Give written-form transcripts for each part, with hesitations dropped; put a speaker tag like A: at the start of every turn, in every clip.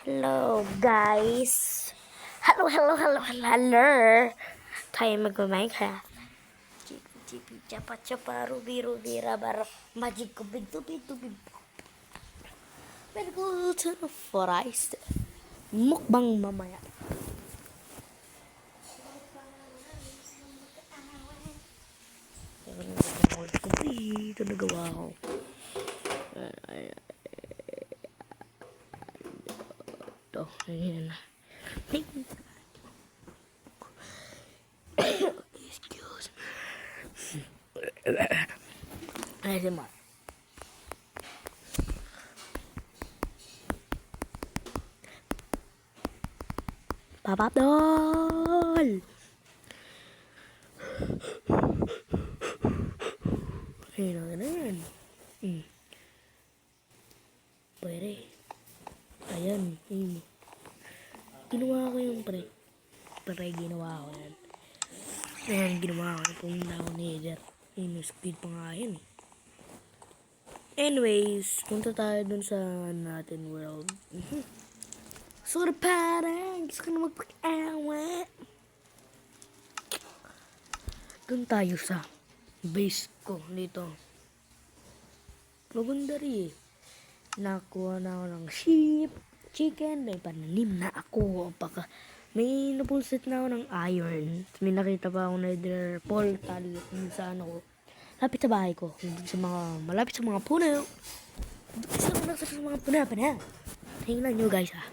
A: Hello, guys. Hello. Tayo mag-Minecraft. Chipi, chapa, ruby, rabar, magic, tubi. We'll go to the forest. Mukbang mamaya. Ito nagawa ko. Ito, ayan. Excuse me. ASMR. Papapdol! Ayun na yan. Pwede. Ayan. Ginawa ko yung pre. Ginawa ko yan. Ayan, ginawa ko yung pumunta ko nether. Speed pa nga yan. Anyways, punta tayo dun sa natin world. Gusto ko na parang. Gusto ko na magpag-awa. Dun tayo sa base ko dito. Maganda rin eh. Nakuha na ako ng sheep, chicken, may pananim na ako. May napulsit na ako ng iron. May nakita pa ako nether portal sa ano ko. Lapit sa bahay ko. Malapit sa mga puno. Gusto ko na sa mga puno. Tingnan nyo guys ha.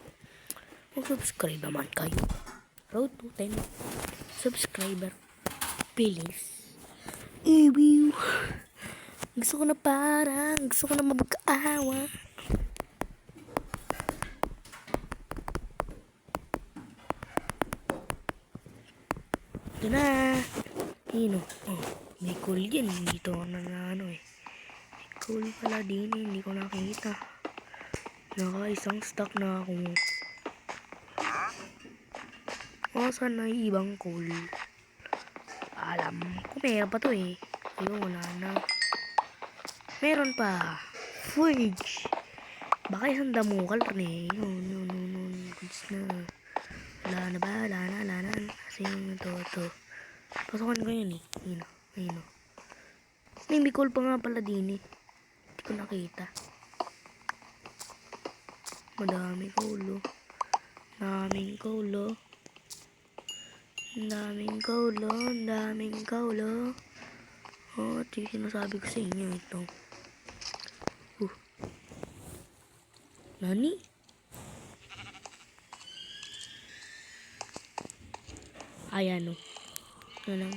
A: Mag-subscribe naman kayo. Road to 10 subscriber. Please. Ew. Gusto ko na magkaawa. Ito na. May coal yan. Dito na ano eh. May coal pala din eh. Hindi ko nakita. Isang stock na ako. Saan na ibang coal? Alam ko meron pa to eh. Ayun, wala na. Meron pa. Forge. Baka isang damukal pa eh. Yun. Goods na. Wala na. Kasi yung ito. Pasokan ko yun eh. Ayun. May coal pa nga pala din eh. Hindi ko nakita. Madaming coal oh. Daming coal oh. Ito yung sinasabi ko sa inyo ito. Nani? Ayan o. Ano lang.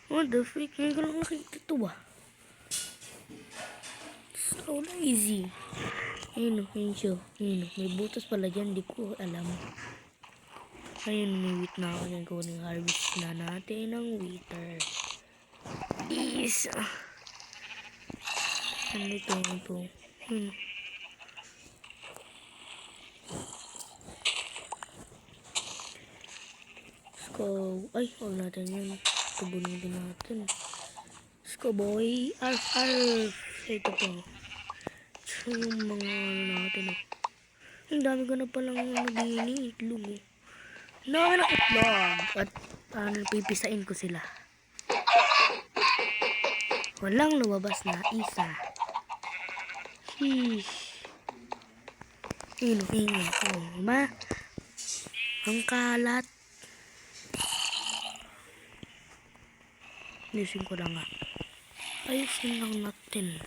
A: What the freak? Ngayon ko lang nakita ito ba? So lazy. Ayun siya. May butas pala dyan. Di ko alam. Ayun, may wheat na ako dyan. Kuning harvest na natin ng wheater. Isa. Ito. Ay, huwag natin yun. Tubunin din natin. Let's go, boy. Arf. Ito po. So, yung mga natin, oh. Ang dami ko na palang din, itlog, oh. Dami ng itlog. At, pipisain ko sila. Walang lumabas na isa. Sheesh. Ang kalat. Ayusin ko lang nga. Ayusin lang natin.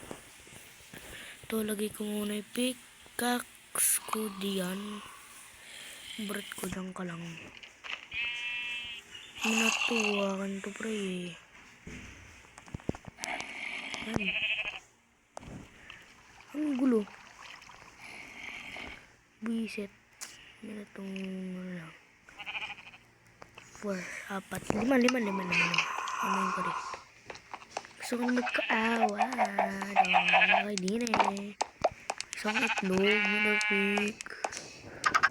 A: Ito, lagay ko muna yung pickaxe ko diyan. Brat ko dyan ka lang. Natuwakan to pre. Ayan. Ang gulo. Bisit. Yan itong lang. 4, 4, 5. Ano ko rin. Gusto ko na magkaawa. Okay din eh. Isang itlog. Malapik.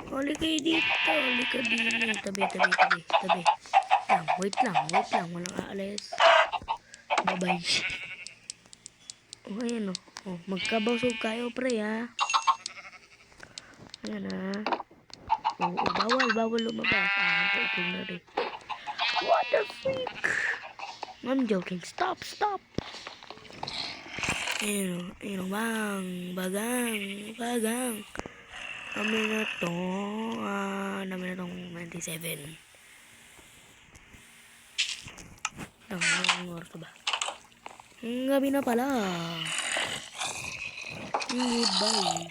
A: Huli kayo dito. Huli ka din eh. Tabi. Wait lang. Walang aalis. Bye-bye. Ayan o. Oh, magkabusog kayo, pre, ha? Ayan, ha? Oo, bawal lumabas. Ito na rin. What the freak? I'm joking. Stop. Bagang. Namin na to. Namin na tong 97. Ang oras ba? Ang gabi na pala. Goodbye.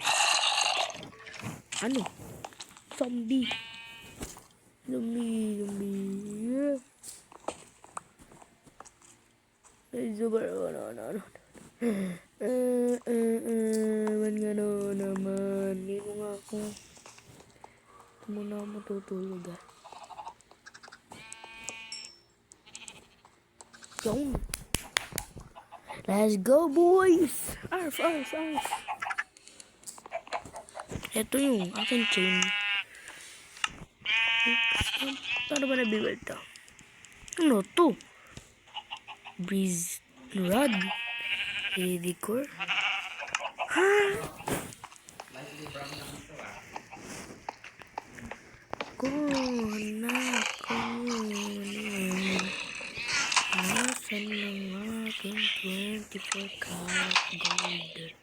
A: Ano? Zombie. Super, ano. Naman. Hindi ko nga ako. Muna ako matutulog, ah. Yung. Let's go, boys! Arf! Ito yung aking chain. Paano ba nabibuild to? Ano to? Breeze rod? Decor? Ha? Anak ko. Nasaan ang aking 24 karat gold?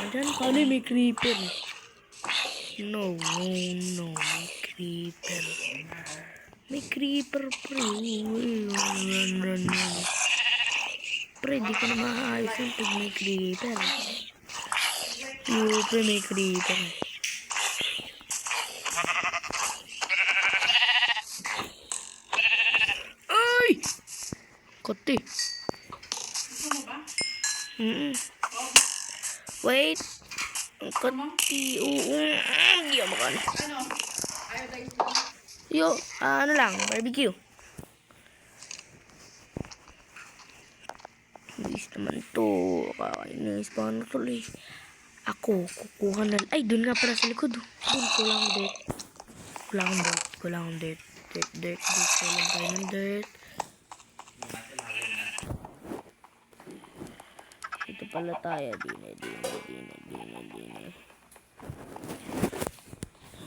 A: Ayan, paano may creeper? No, may creeper. May creeper, pre. Run. Pre, di ko na maayos yung pag may creeper. Pre, may creeper. Ay! Kote. Wait. Ang kote. Hindi ako makan. Yo, ano lang, barbecue. Bilis naman to. Kakainis pa ano tuloy. Ako, kukuha na. Ay, dun nga pala sa likod. Dun, kulang dirt. Kulang dirt. Dirt. Kulang tayo ng dirt. Ito pala tayo. Dine.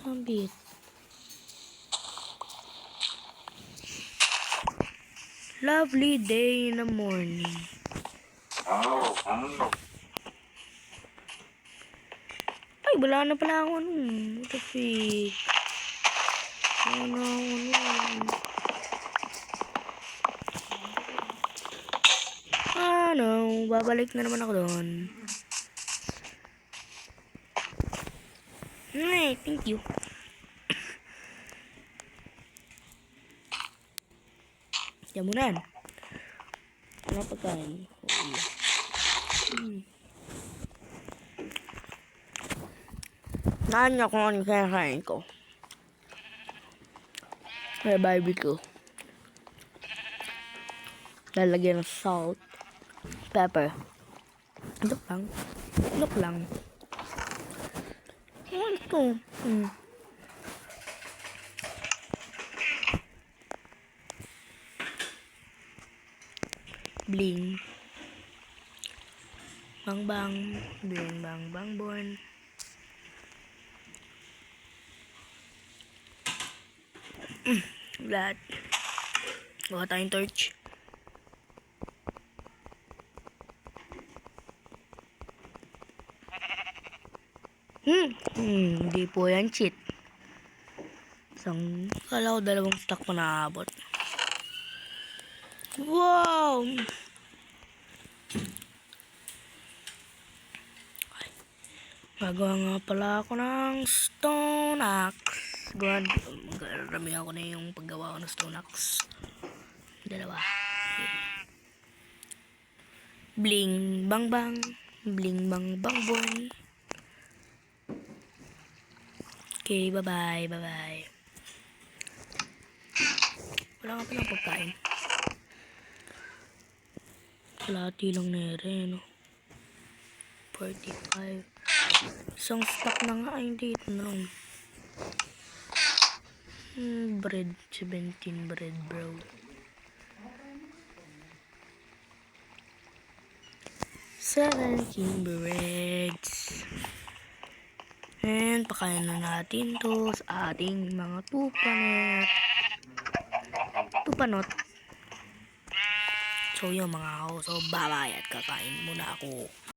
A: Ambit. Lovely day in the morning. Ay, wala na pala ako What the freak? Babalik na naman ako doon. Ay, thank you. Jamunan. Ano pagkain? Naan niya kung ano kinakain ko. May barbecue. Lalagyan ng salt. Pepper. Look lang. Ano ito? Bling. Bang. Bling bang born. Lahat. Gawa tayong torch. Hindi po yan cheat. Kala ko 2 stack pa naabot. Wow! Magawa nga pala ako ng stone axe. Marami ako na yung paggawa ko ng stone axe. 2. Bling bang bang. Bling bang bang born. Okay, bye-bye. Wala nga palang pagkain. Kalahati lang na rin, no? 45. Isang stock na nga. Ay, hindi. Ito na lang. Bread. 17 bread, bro. 7 kimbereds. And pakain na natin to sa ating mga tupanot. So yun mga ako, so bye-bye at kakain muna ako.